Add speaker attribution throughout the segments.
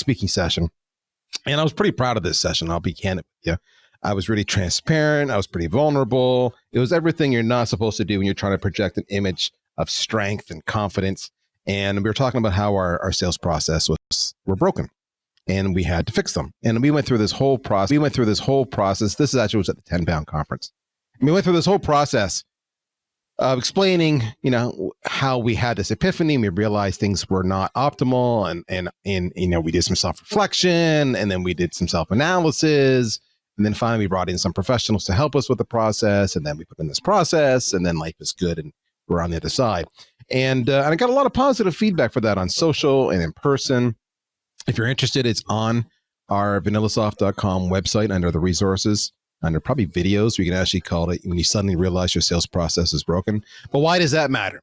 Speaker 1: speaking session. And I was pretty proud of this session. I'll be candid with you. I was really transparent. I was pretty vulnerable. It was everything you're not supposed to do when you're trying to project an image of strength and confidence. And we were talking about how our sales process were broken and we had to fix them. And we went through this whole process. This is actually was at the 10-pound conference. And we went through this whole process of explaining, how we had this epiphany. We realized things were not optimal, and we did some self-reflection, and then we did some self-analysis, and then finally we brought in some professionals to help us with the process, and then we put in this process, and then life is good, and we're on the other side. And I got a lot of positive feedback for that on social and in person. If you're interested, it's on our VanillaSoft.com website under the resources. Under probably videos, we can actually call it when you suddenly realize your sales process is broken. But why does that matter?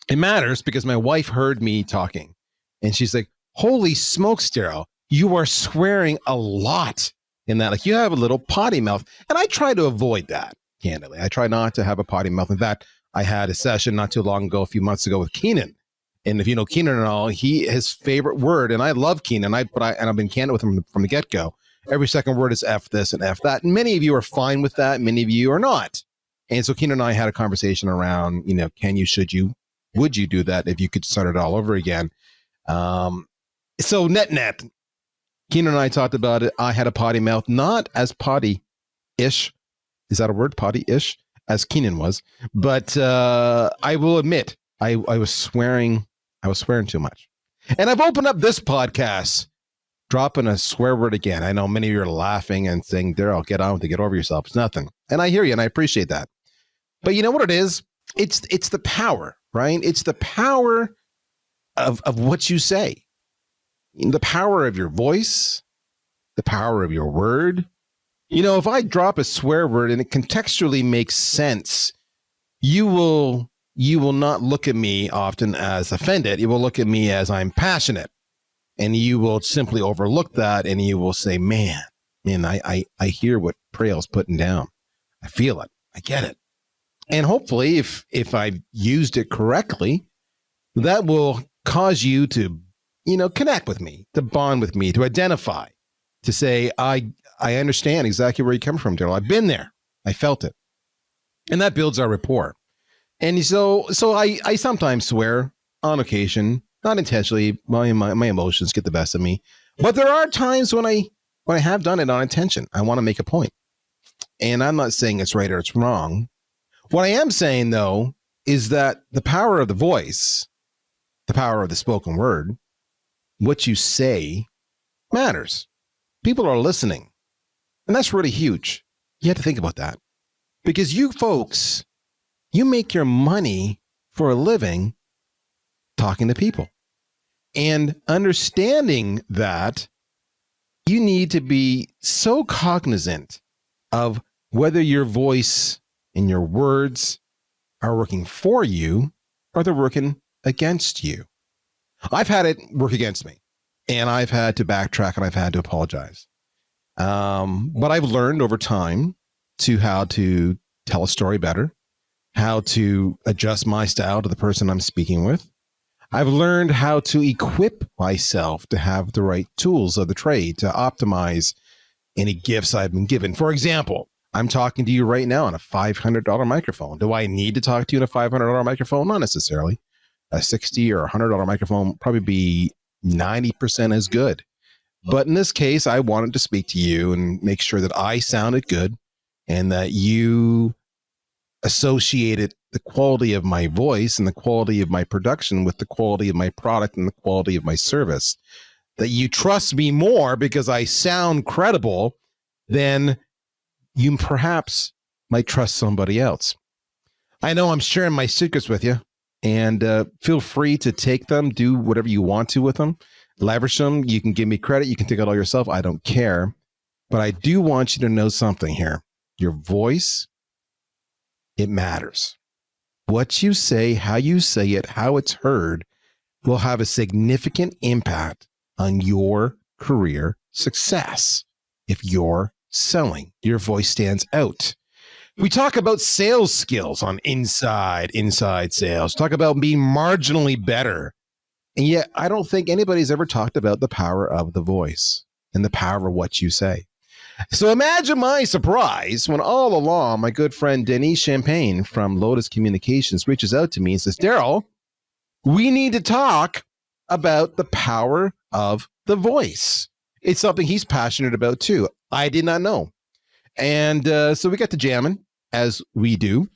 Speaker 1: It matters because my wife heard me talking and she's like, holy smokes, Darryl, you are swearing a lot in that. Like you have a little potty mouth. And I try to avoid that, candidly. I try not to have a potty mouth. In fact, I had a session not too long ago, a few months ago with Keenan. And if you know Keenan and all, his favorite word, and I love Keenan, and I've been candid with him from the get-go. Every second word is F this and F that. And many of you are fine with that. Many of you are not. And so Keenan and I had a conversation around, can you, should you, would you do that if you could start it all over again? So net, Keenan and I talked about it. I had a potty mouth, not as potty-ish. Is that a word? Potty-ish? As Keenan was. But I will admit, I was swearing too much. And I've opened up this podcast dropping a swear word again. I know many of you are laughing and saying, Darryl, get on with it, get over yourself. It's nothing. And I hear you and I appreciate that. But you know what it is? It's the power, right? It's the power of what you say. The power of your voice, the power of your word. If I drop a swear word and it contextually makes sense, you will not look at me often as offended. You will look at me as I'm passionate. And you will simply overlook that and you will say, man, I hear what Prail's putting down. I feel it. I get it. And hopefully if I used it correctly, that will cause you to, connect with me, to bond with me, to identify, to say, I understand exactly where you come from, Darryl. I've been there. I felt it. And that builds our rapport. And so I sometimes swear on occasion. Not intentionally, my emotions get the best of me. But there are times when I have done it on intention. I want to make a point. And I'm not saying it's right or it's wrong. What I am saying, though, is that the power of the voice, the power of the spoken word, what you say matters. People are listening. And that's really huge. You have to think about that. Because you folks, you make your money for a living talking to people. And understanding that, you need to be so cognizant of whether your voice and your words are working for you or they're working against you. I've had it work against me, and I've had to backtrack and I've had to apologize. But I've learned over time how to tell a story better, how to adjust my style to the person I'm speaking with. I've learned how to equip myself to have the right tools of the trade to optimize any gifts I've been given. For example, I'm talking to you right now on a $500 microphone. Do I need to talk to you on a $500 microphone? Not necessarily. A $60 or $100 microphone probably be 90% as good. But in this case, I wanted to speak to you and make sure that I sounded good and that you associated the quality of my voice and the quality of my production with the quality of my product and the quality of my service. That you trust me more because I sound credible than you perhaps might trust somebody else. I know I'm sharing my secrets with you, and feel free to take them, do whatever you want to with them, leverage them. You can give me credit. You can take it all yourself. I don't care. But I do want you to know something here. Your voice, it matters. What you say, how you say it, how it's heard will have a significant impact on your career success. If you're selling, your voice stands out. We talk about sales skills on inside sales. Talk about being marginally better And yet, I don't think anybody's ever talked about the power of the voice and the power of what you say. So imagine my surprise when all along my good friend Denis Champagne from Lotus Communications reaches out to me and says, Darryl, we need to talk about the power of the voice. It's something he's passionate about too. I did not know. And so we got to jamming, as we do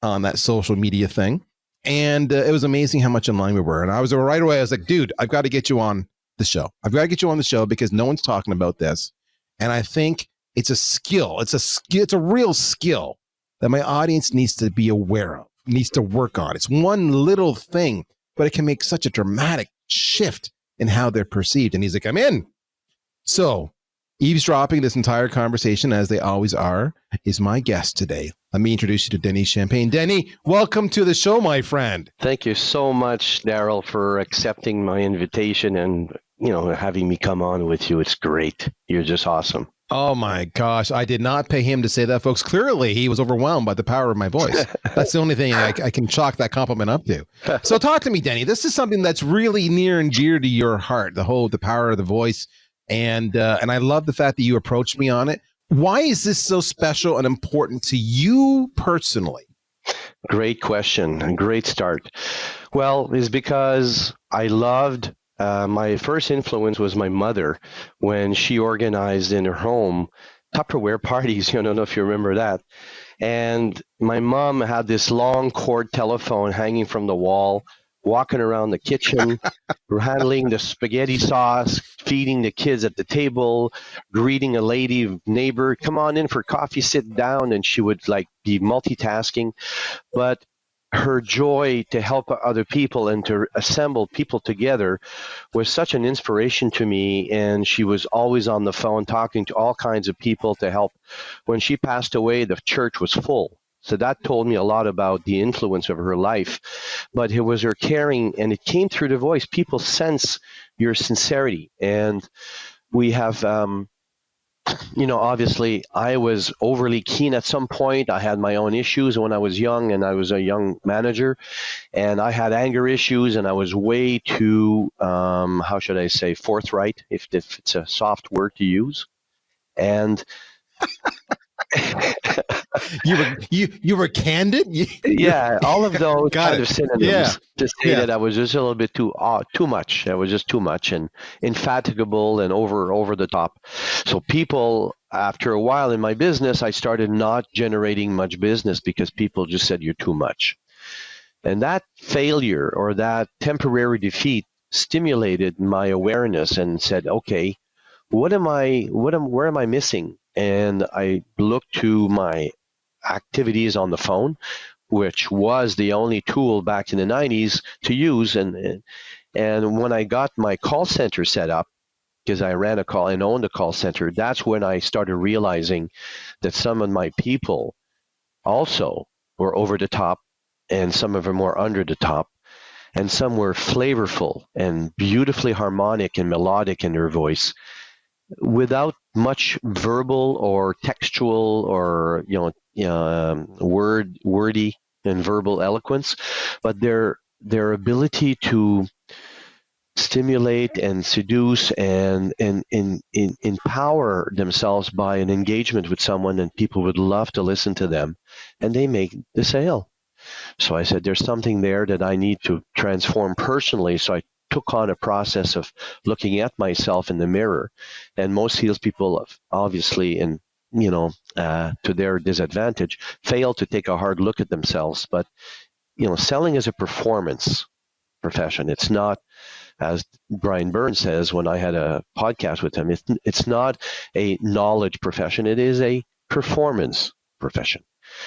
Speaker 1: on that social media thing. And it was amazing how much in line we were. And I was right away, I was like, dude, I've got to get you on the show. I've got to get you on the show because no one's talking about this. And I think it's a skill. It's a real skill that my audience needs to be aware of, needs to work on. It's one little thing, but it can make such a dramatic shift in how they're perceived. And he's like, I'm in. So eavesdropping this entire conversation, as they always are, is my guest today. Let me introduce you to Denis Champagne. Denis, welcome to the show, my friend.
Speaker 2: Thank you so much, Darryl, for accepting my invitation and, having me come on with you. It's great. You're just awesome.
Speaker 1: Oh my gosh, I did not pay him to say that, folks. Clearly, he was overwhelmed by the power of my voice. That's the only thing I can chalk that compliment up to. So talk to me, Denis. This is something that's really near and dear to your heart, the power of the voice. And I love the fact that you approached me on it. Why is this so special and important to you personally?
Speaker 2: Great question. A great start. Well, it's because I loved my first influence was my mother when she organized in her home Tupperware parties. I don't know if you remember that. And my mom had this long cord telephone hanging from the wall, walking around the kitchen, handling the spaghetti sauce, feeding the kids at the table, greeting a lady neighbor, come on in for coffee, sit down. And she would be multitasking. But her joy to help other people and to assemble people together was such an inspiration to me. And she was always on the phone talking to all kinds of people to help. When she passed away, the church was full. So that told me a lot about the influence of her life. But it was her caring, and it came through the voice. People sense your sincerity. And we have obviously I was overly keen at some point. I had my own issues when I was young, and I was a young manager, and I had anger issues, and I was way too, how should I say, forthright, if it's a soft word to use. And
Speaker 1: you were candid?
Speaker 2: Yeah, all of those kind of synonyms to say that I was just a little bit too much. I was just too much and infatigable and over the top. So people, after a while in my business, I started not generating much business because people just said you're too much. And that failure or that temporary defeat stimulated my awareness and said, okay, where am I missing? And I looked to my activities on the phone, which was the only tool back in the 90s to use. And when I got my call center set up, because I ran a call and owned a call center, that's when I started realizing that some of my people also were over the top, and some of them were under the top, and some were flavorful and beautifully harmonic and melodic in their voice, without much verbal or textual or wordy and verbal eloquence, but their ability to stimulate and seduce and empower themselves by an engagement with someone, and people would love to listen to them, and they make the sale. So I said, there's something there that I need to transform personally. So I took on a process of looking at myself in the mirror. And most salespeople, obviously, to their disadvantage, fail to take a hard look at themselves. But selling is a performance profession. It's not, as Brian Burns says when I had a podcast with him, it's not a knowledge profession. It is a performance profession.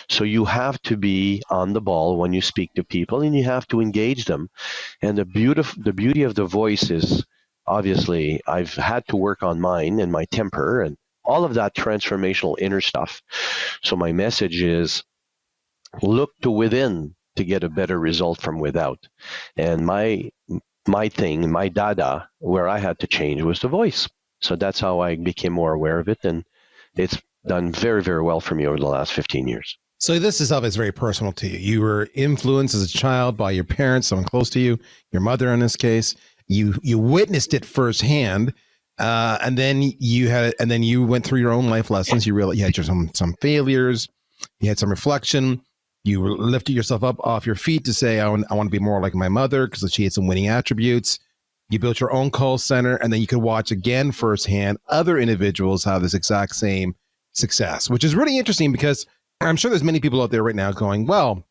Speaker 2: So you have to be on the ball when you speak to people, and you have to engage them. And the beauty of the voice is, obviously, I've had to work on mine and my temper and all of that transformational inner stuff. So my message is, look to within to get a better result from without. And my thing, my dada, where I had to change was the voice. So that's how I became more aware of it. And it's done very, very well for me over the last 15 years.
Speaker 1: So this is something that's very personal to you. You were influenced as a child by your parents, someone close to you, your mother in this case, You witnessed it firsthand, and then you went through your own life lessons. You realized you had some failures, you had some reflection. You lifted yourself up off your feet to say, I want to be more like my mother because she had some winning attributes. You built your own call center, and then you could watch again firsthand other individuals have this exact same success, which is really interesting because I'm sure there's many people out there right now going, well,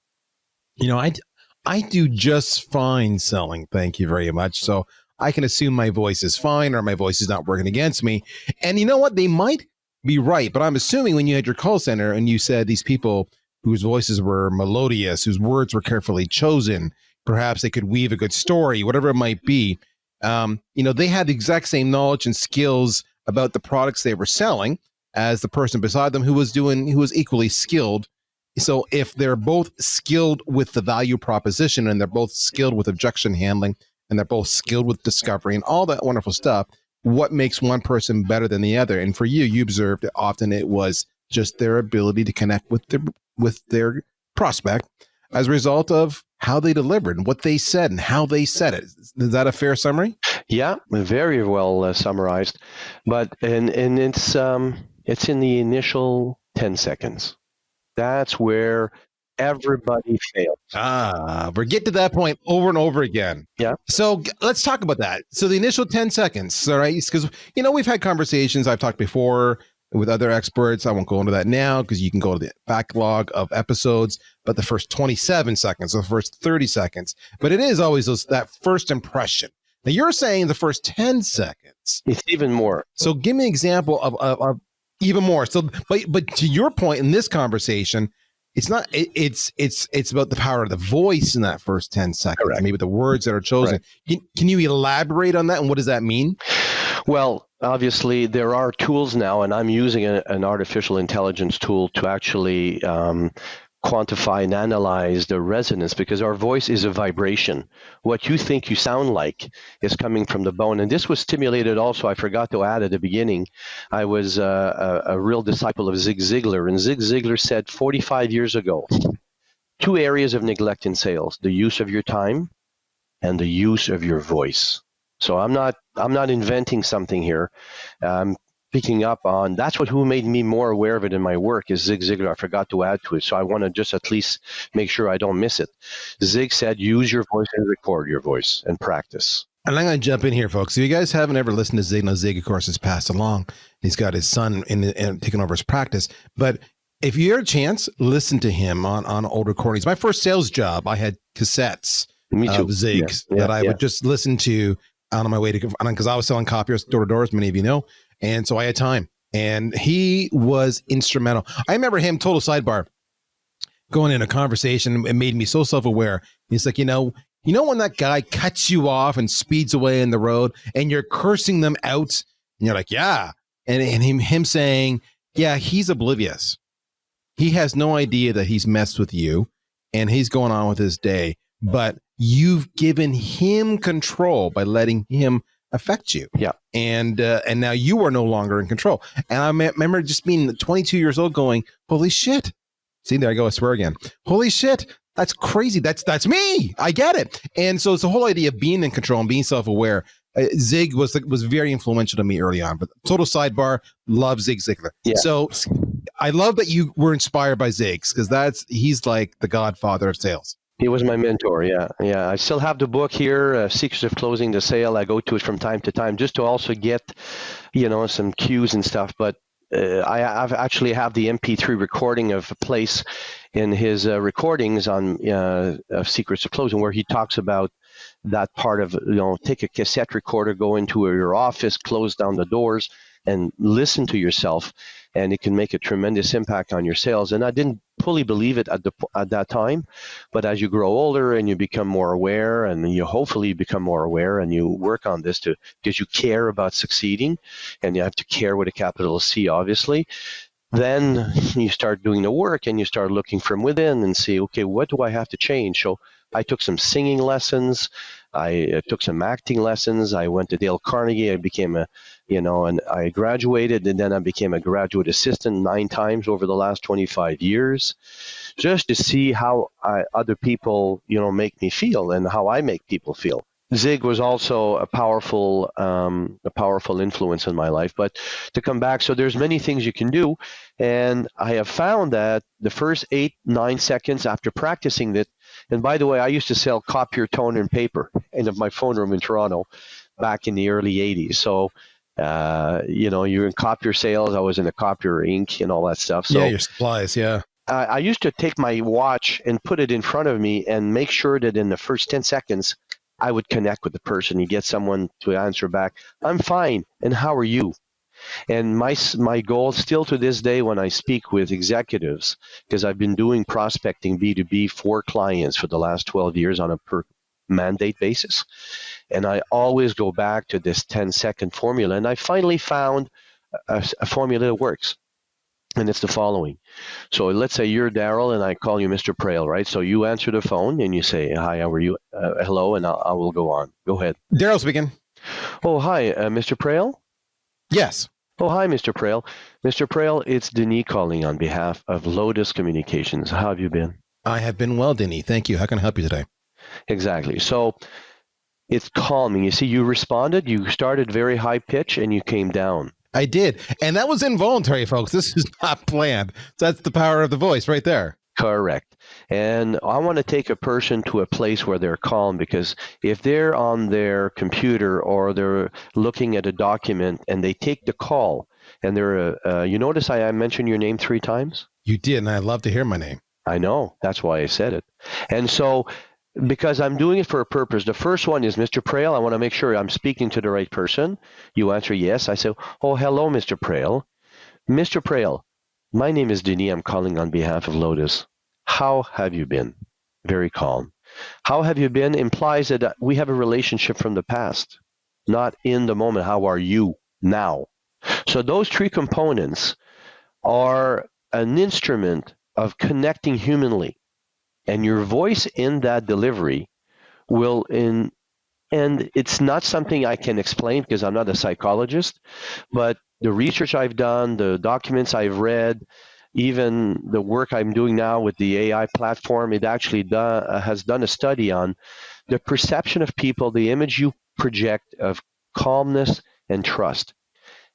Speaker 1: I do just fine selling. Thank you very much. So I can assume my voice is fine or my voice is not working against me. And you know what? They might be right. But I'm assuming when you had your call center and you said these people whose voices were melodious, whose words were carefully chosen, perhaps they could weave a good story, whatever it might be. They had the exact same knowledge and skills about the products they were selling as the person beside them who was equally skilled. So if they're both skilled with the value proposition and they're both skilled with objection handling and they're both skilled with discovery and all that wonderful stuff, what makes one person better than the other? And for you observed often it was just their ability to connect with their prospect as a result of how they delivered and what they said and how they said it. Is that a fair summary?
Speaker 2: Yeah, very well summarized. But and it's in the initial 10 seconds. That's where everybody fails.
Speaker 1: We get to that point over and over again.
Speaker 2: Yeah.
Speaker 1: So let's talk about that. So the initial 10 seconds, all right? Because, we've had conversations. I've talked before with other experts. I won't go into that now because you can go to the backlog of episodes, but the first 27 seconds, the first 30 seconds. But it is always that first impression. Now you're saying the first 10 seconds.
Speaker 2: It's even more.
Speaker 1: So give me an example of even more. So, but to your point in this conversation, it's not. It's about the power of the voice in that first 10 seconds.
Speaker 2: Correct.
Speaker 1: Maybe the words that are chosen. Can you elaborate on that and what does that mean?
Speaker 2: Well, obviously there are tools now, and I'm using an artificial intelligence tool to actually quantify and analyze the resonance, because our voice is a vibration. What you think you sound like is coming from the bone. And this was stimulated also, I forgot to add at the beginning, I was a real disciple of Zig Ziglar. And Zig Ziglar said 45 years ago, 2 areas of neglect in sales: the use of your time and the use of your voice. So I'm not inventing something here. Picking up on who made me more aware of it in my work is Zig Ziglar. I forgot to add to it, so I want to just at least make sure I don't miss it. Zig said, use your voice and record your voice and practice.
Speaker 1: And I'm going to jump in here, folks. If you guys haven't ever listened to Zig, now Zig, of course, has passed along. He's got his son in taking over his practice. But if you had a chance, listen to him on old recordings. My first sales job, I had cassettes of Zig's that I would just listen to on my way to, because I was selling copiers door to door, as many of you know. And so I had time, and he was instrumental. I remember him, total sidebar, going in a conversation. It made me so self-aware. He's like, when that guy cuts you off and speeds away in the road and you're cursing them out and you're like, yeah. And him saying, yeah, he's oblivious. He has no idea that he's messed with you and he's going on with his day, but you've given him control by letting him affect you.
Speaker 2: Yeah.
Speaker 1: And now you are no longer in control. And I remember just being 22 years old going, holy shit. See, there I go. I swear again. Holy shit. That's crazy. That's me. I get it. And so it's the whole idea of being in control and being self-aware. Zig was very influential to me early on, but total sidebar, love Zig Ziglar. Yeah. So I love that you were inspired by Zig's, because he's like the godfather of sales.
Speaker 2: He was my mentor, yeah. I still have the book here, Secrets of Closing the Sale. I go to it from time to time just to also get, some cues and stuff. But I've actually have the MP3 recording of a place in his recordings on Secrets of Closing, where he talks about that part of, take a cassette recorder, go into your office, close down the doors, and listen to yourself, and it can make a tremendous impact on your sales. And I didn't fully believe it at that time, but as you grow older and you become more aware, and you hopefully become more aware, and you work on this because you care about succeeding, and you have to care with a capital C, obviously. Then you start doing the work and you start looking from within and see, okay, what do I have to change? So I took some singing lessons. I took some acting lessons. I went to Dale Carnegie. I became and I graduated, and then I became a graduate assistant 9 times over the last 25 years, just to see how other people, make me feel and how I make people feel. Zig was also a powerful influence in my life. But to come back, so there's many things you can do, and I have found that the first 8-9 seconds after practicing it. And by the way, I used to sell copier, toner, and paper in my phone room in Toronto back in the early '80s. So, you're in copier sales. I was in the copier ink and all that stuff. So
Speaker 1: yeah, your supplies. Yeah.
Speaker 2: I used to take my watch and put it in front of me and make sure that in the first 10 seconds, I would connect with the person. You get someone to answer back, I'm fine, and how are you? And my goal still to this day when I speak with executives, because I've been doing prospecting B2B for clients for the last 12 years on a per mandate basis. And I always go back to this 10-second formula. And I finally found a formula that works. And it's the following. So let's say you're Darryl and I call you Mr. Prail, right? So you answer the phone and you say, hi, how are you? Hello, and I will go on. Go ahead.
Speaker 1: Darryl speaking.
Speaker 2: Oh, hi, Mr. Prail?
Speaker 1: Yes.
Speaker 2: Oh, hi, Mr. Prail. Mr. Prail, it's Denis calling on behalf of Lotus Communications. How have you been?
Speaker 1: I have been well, Denis. Thank you. How can I help you today?
Speaker 2: Exactly. So it's calming. You see, you responded, you started very high pitch, and you came down.
Speaker 1: I did. And that was involuntary, folks. This is not planned. So that's the power of the voice right there.
Speaker 2: Correct. And I want to take a person to a place where they're calm, because if they're on their computer or they're looking at a document and they take the call and they're, you notice I mentioned your name 3 times?
Speaker 1: You did, and I love to hear my name.
Speaker 2: I know. That's why I said it. And so, because I'm doing it for a purpose. The first one is, Mr. Prail, I want to make sure I'm speaking to the right person. You answer yes. I say, oh, hello, Mr. Prail. Mr. Prail, my name is Denis. I'm calling on behalf of Lotus. How have you been? Very calm. How have you been implies that we have a relationship from the past, not in the moment. How are you now? So those 3 components are an instrument of connecting humanly. And your voice in that delivery will and it's not something I can explain because I'm not a psychologist, but the research I've done, the documents I've read, even the work I'm doing now with the AI platform, it actually has done a study on the perception of people, the image you project of calmness and trust.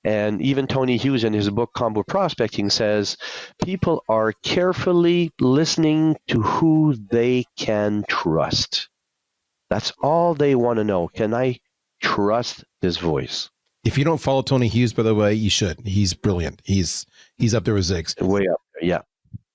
Speaker 2: And even Tony Hughes in his book Combo Prospecting says people are carefully listening to who they can trust. That's all they want to know. Can I trust this voice?
Speaker 1: If you don't follow Tony Hughes, by the way, you should. He's brilliant. He's up there with Ziggs.
Speaker 2: Way up there, yeah.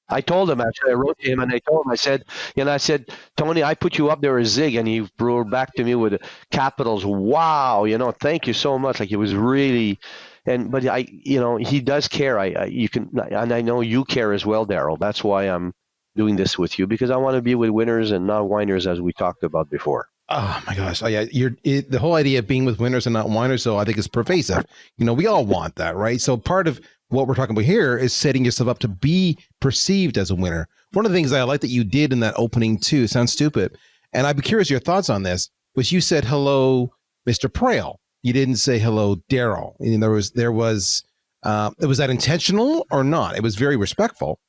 Speaker 2: I told him, actually, I wrote to him and I told him, I said, Tony, I put you up there as Zig, and he wrote back to me with capitals, wow, thank you so much. Like, it was really, but he does care. You can, and I know you care as well, Darryl. That's why I'm doing this with you, because I want to be with winners and not whiners, as we talked about before.
Speaker 1: Oh my gosh! Oh yeah, the whole idea of being with winners and not whiners, so I think is pervasive. We all want that, right? So part of what we're talking about here is setting yourself up to be perceived as a winner. One of the things I like that you did in that opening too, sounds stupid, and I'd be curious your thoughts on this, was you said hello, Mr. Prail. You didn't say hello, Darryl. Was that intentional or not? It was very respectful.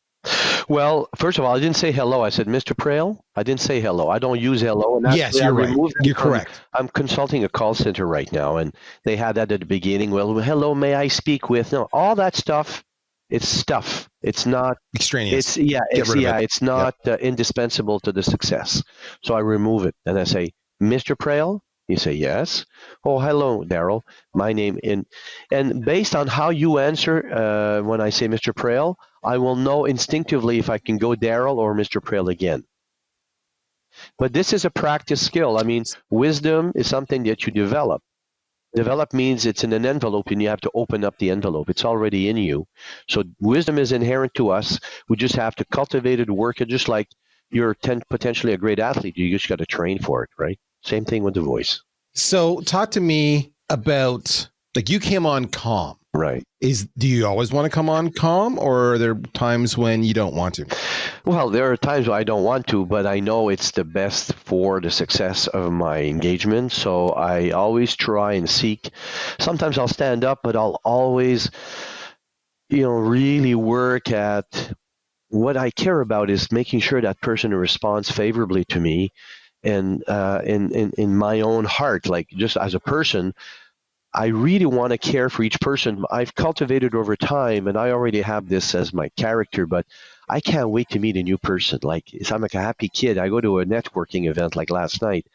Speaker 2: Well, first of all, I didn't say hello. I said, Mr. Prail. I didn't say hello. I don't use hello. And
Speaker 1: yes, you're right. You're correct.
Speaker 2: I'm consulting a call center right now, and they had that at the beginning. Well, hello, may I speak with? No, all that stuff. It's stuff. It's not
Speaker 1: extraneous.
Speaker 2: It's not indispensable to the success. So I remove it, and I say, Mr. Prail. You say yes. Oh, hello, Darryl. My name and based on how you answer when I say Mr. Prail, I will know instinctively if I can go Darryl or Mr. Prail again. But this is a practice skill. I mean, wisdom is something that you develop. Develop means it's in an envelope and you have to open up the envelope. It's already in you. So wisdom is inherent to us. We just have to cultivate it, work it, just like you're potentially a great athlete. You just got to train for it, right? Same thing with the voice.
Speaker 1: So talk to me about, like, you came on calm.
Speaker 2: Right.
Speaker 1: Do you always want to come on calm, or are there times when you don't want to?
Speaker 2: Well, there are times where I don't want to, but I know it's the best for the success of my engagement. So I always try and seek. Sometimes I'll stand up, but I'll always, really work at what I care about is making sure that person responds favorably to me. and in my own heart, like just as a person, I really want to care for each person. I've cultivated over time, and I already have this as my character, but I can't wait to meet a new person. Like, I'm like a happy kid. I go to a networking event like last night,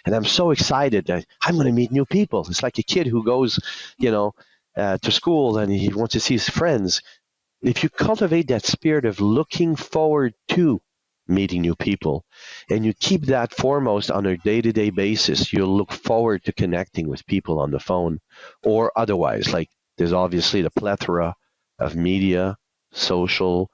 Speaker 2: and I'm so excited that I'm going to meet new people. It's like a kid who goes, to school and he wants to see his friends. If you cultivate that spirit of looking forward to meeting new people and you keep that foremost on a day-to-day basis, you'll look forward to connecting with people on the phone or otherwise. Like, there's obviously the plethora of media, social,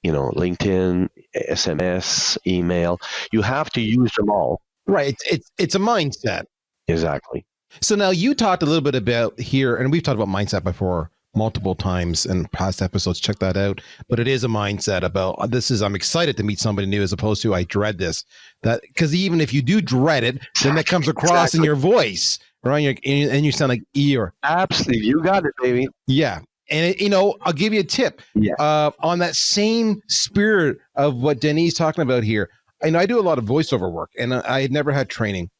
Speaker 2: LinkedIn, SMS, email. You have to use them all.
Speaker 1: Right. It's a mindset.
Speaker 2: Exactly.
Speaker 1: So now you talked a little bit about here, and we've talked about mindset before multiple times in past episodes. Check that out. But it is a mindset about I'm excited to meet somebody new as opposed to I dread this. That because even if you do dread it, then that comes across in your voice, right? And you sound like ear.
Speaker 2: Absolutely, you got it, baby.
Speaker 1: Yeah. And I'll give you a tip.
Speaker 2: Yeah.
Speaker 1: On that same spirit of what Denis talking about here. I do a lot of voiceover work, and I had never had training.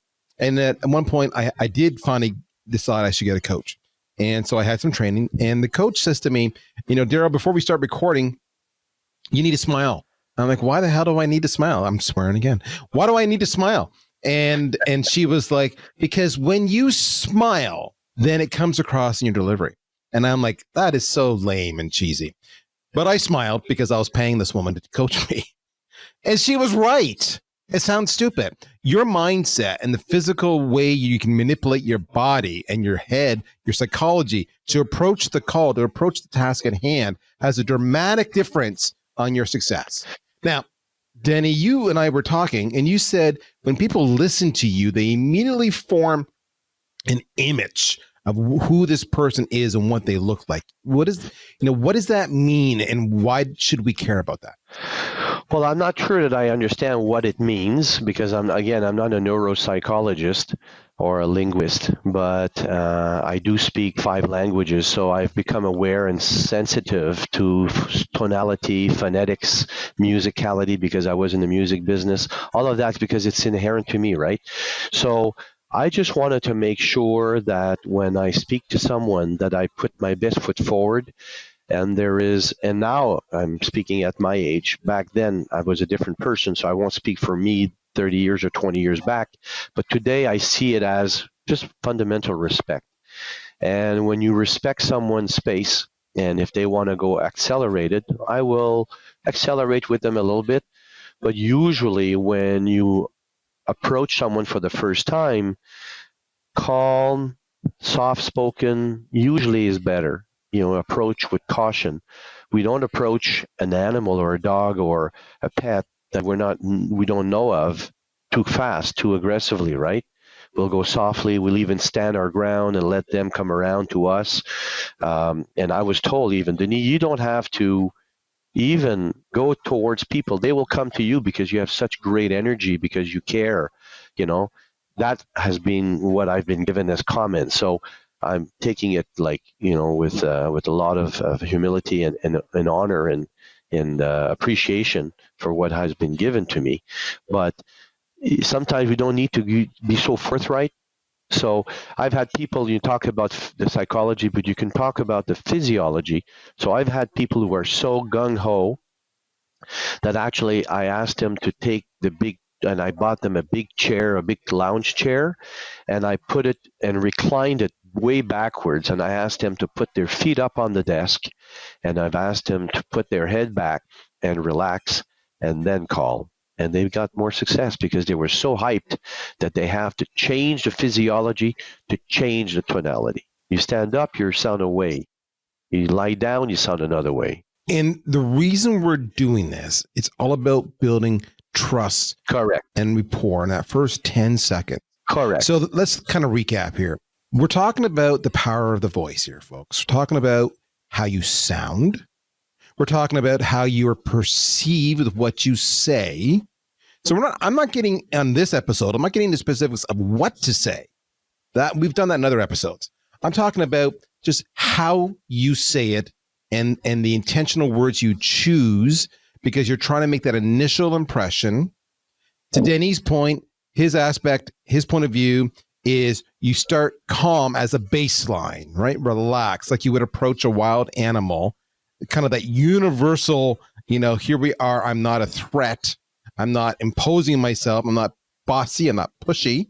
Speaker 1: And at one point, I did finally decide I should get a coach. And so I had some training, and the coach says to me, Darryl, before we start recording, you need to smile. I'm like, why the hell do I need to smile? I'm swearing again. Why do I need to smile? And she was like, because when you smile, then it comes across in your delivery. And I'm like, that is so lame and cheesy. But I smiled because I was paying this woman to coach me. And she was right. It sounds stupid. Your mindset and the physical way you can manipulate your body and your head, your psychology to approach the call, to approach the task at hand has a dramatic difference on your success. Now, Denny, you and I were talking, and you said when people listen to you, they immediately form an image of who this person is and what they look like. What does that mean, and why should we care about that?
Speaker 2: Well, I'm not sure that I understand what it means because I'm not a neuropsychologist or a linguist, but I do speak 5 languages, so I've become aware and sensitive to tonality, phonetics, musicality because I was in the music business. All of that's because it's inherent to me, right? So I just wanted to make sure that when I speak to someone that I put my best foot forward. And now I'm speaking at my age. Back then, I was a different person, so I won't speak for me 30 years or 20 years back. But today, I see it as just fundamental respect. And when you respect someone's space, and if they want to go accelerated, I will accelerate with them a little bit. But usually, when you approach someone for the first time, calm, soft-spoken usually is better. Approach with caution. We don't approach an animal or a dog or a pet that we don't know of too fast, too aggressively, right? We'll go softly. We'll even stand our ground and let them come around to us. And I was told even, Denis, you don't have to even go towards people. They will come to you because you have such great energy, because you care. That has been what I've been given as comments. So I'm taking it with a lot of humility and honor and appreciation for what has been given to me. But sometimes we don't need to be so forthright. So I've had people, you talk about the psychology, but you can talk about the physiology. So I've had people who are so gung-ho that actually I asked them to take and I bought them a big chair, a big lounge chair, and I put it and reclined it way backwards, and I asked them to put their feet up on the desk, and I've asked them to put their head back and relax and then call. And they got more success because they were so hyped that they have to change the physiology to change the tonality. You stand up, you sound a way. You lie down, you sound another way.
Speaker 1: And the reason we're doing this, it's all about building trust.
Speaker 2: Correct.
Speaker 1: And rapport in that first 10 seconds.
Speaker 2: Correct.
Speaker 1: So let's kind of recap here. We're talking about the power of the voice here, folks. We're talking about how you sound. We're talking about how you are perceived with what you say. So I'm not getting on this episode, I'm not getting the specifics of what to say. That we've done that in other episodes. I'm talking about just how you say it and the intentional words you choose, because you're trying to make that initial impression. To Denis' point, his aspect, his point of view is you start calm as a baseline, right? Relax, like you would approach a wild animal, kind of that universal, here we are. I'm not a threat. I'm not imposing myself. I'm not bossy. I'm not pushy.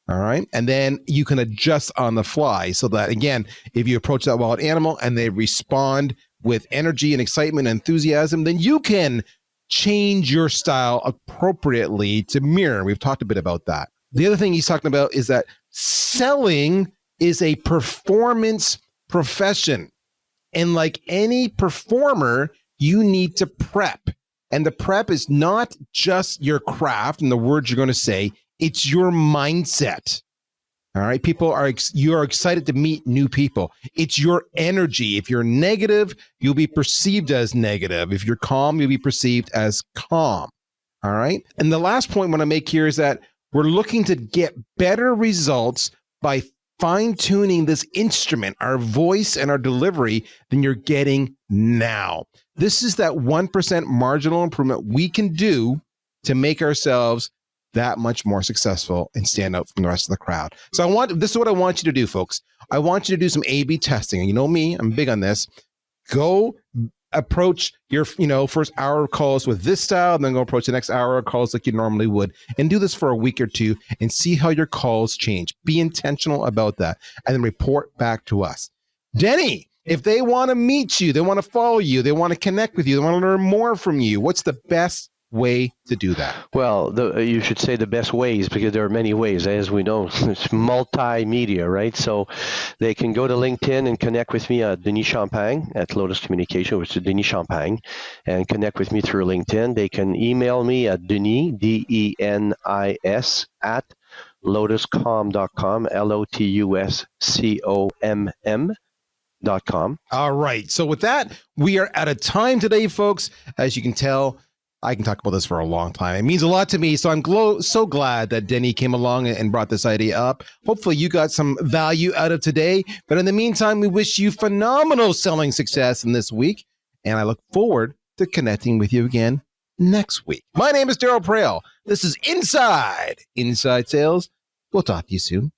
Speaker 1: All right. And then you can adjust on the fly so that, again, if you approach that wild animal and they respond with energy and excitement and enthusiasm, then you can change your style appropriately to mirror. We've talked a bit about that. The other thing he's talking about is that selling is a performance profession. And like any performer, you need to prep. And the prep is not just your craft and the words you're going to say, it's your mindset. All right. You are excited to meet new people. It's your energy. If you're negative, you'll be perceived as negative. If you're calm, you'll be perceived as calm. All right. And the last point I want to make here is that we're looking to get better results by fine-tuning this instrument, our voice and our delivery, than you're getting now. This is that 1% marginal improvement we can do to make ourselves that much more successful and stand out from the rest of the crowd. So this is what I want you to do, folks. I want you to do some A/B testing. And you know me, I'm big on this. Go approach your first hour of calls with this style, and then go approach the next hour of calls like you normally would, and do this for a week or two and see how your calls change. Be intentional about that, and then report back to us. Denny, if they want to meet you, they want to follow you, they want to connect with you, they want to learn more from you, what's the best way to do that?
Speaker 2: Well, you should say the best ways, because there are many ways. As we know, it's multimedia, right? So they can go to LinkedIn and connect with me at Denis Champagne at Lotus Communications, which is Denis Champagne, and connect with me through LinkedIn. They can email me at Denis, DENIS, at lotuscom.com, LOTUSCOMM.com.
Speaker 1: All right. So with that, we are out of time today, folks. As you can tell, I can talk about this for a long time. It means a lot to me. So I'm so glad that Denny came along and brought this idea up. Hopefully you got some value out of today. But in the meantime, we wish you phenomenal selling success in this week. And I look forward to connecting with you again next week. My name is Darryl Praill. This is Inside Sales. We'll talk to you soon.